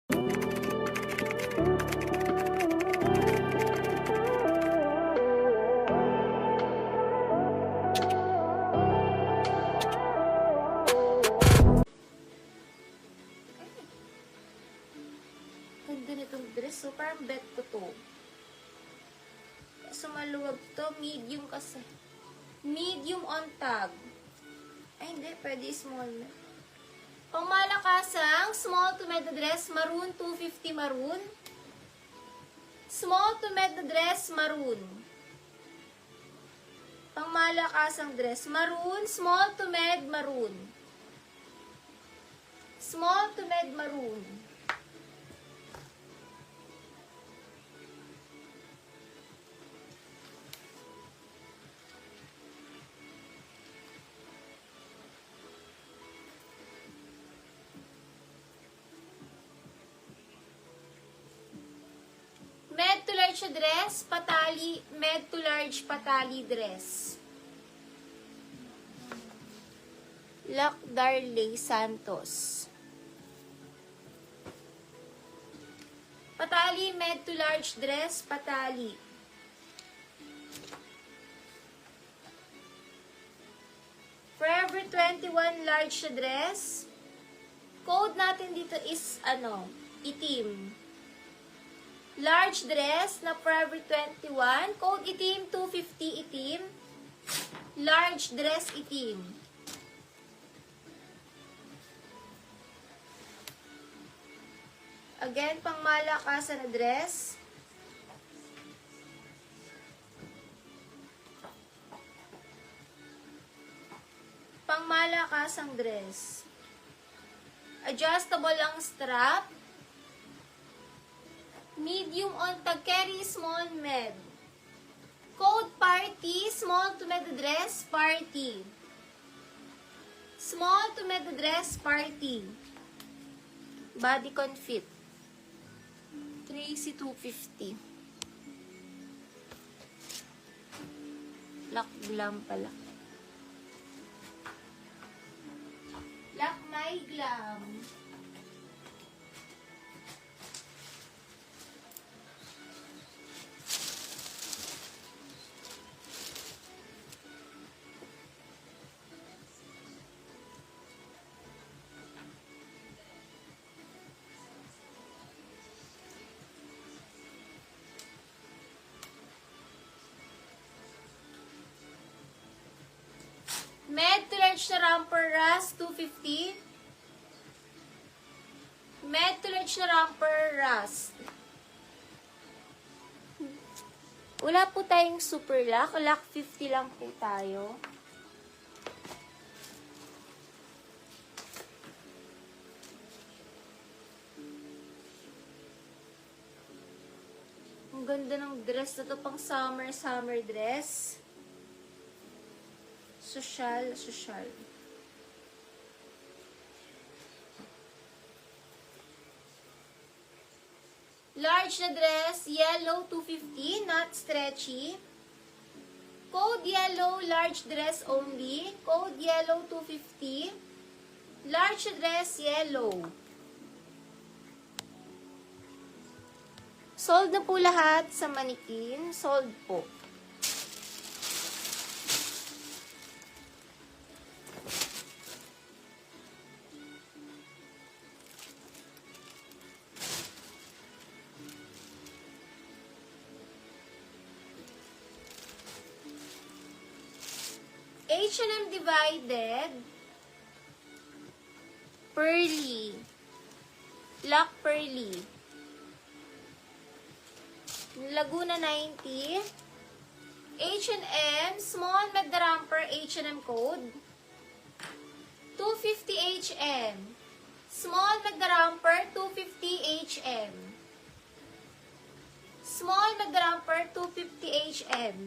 Ganda nitong dress. So, parang bet ko to. So, maluwag to. Medium kasi. Medium on tag. Ay, hindi. Pwede small na. Pangmalakasang, small to med dress, maroon, 250 maroon. Small to med dress, maroon. Pangmalakasang dress, maroon, small to med, maroon. Small to med, maroon. Med to large dress, patali, med to large patali dress. Lakdarley Santos. Patali, med to large dress, patali. Forever 21 large dress. Code natin dito is, itim. Large dress na Forever 21. Code itim, 250 itim. Large dress itim. Again, pangmalakasan na dress. Pangmalakasang dress. Adjustable ang strap. Medium on tag, carry small med. Code party, small to med dress, party. Small to med dress, party. Bodycon fit. Tracy 250. Black glam pala. Black my glam. Med to large na romper rust, 250. Med to large na romper rust. Wala po tayong super lock. Lock 50 lang po tayo. Ang ganda ng dress na to, pang summer dress. Social. Large na dress, yellow 250, not stretchy. Code yellow, large dress only. Code yellow 250. Large dress, yellow. Sold na po lahat sa manikin. Sold po. H&M divided. Pearly. Black pearly. Laguna 90. H&M, small mid-ramper H&M code. 250 H&M. Small mid-ramper 250 H&M. Small mid-ramper 250 H&M.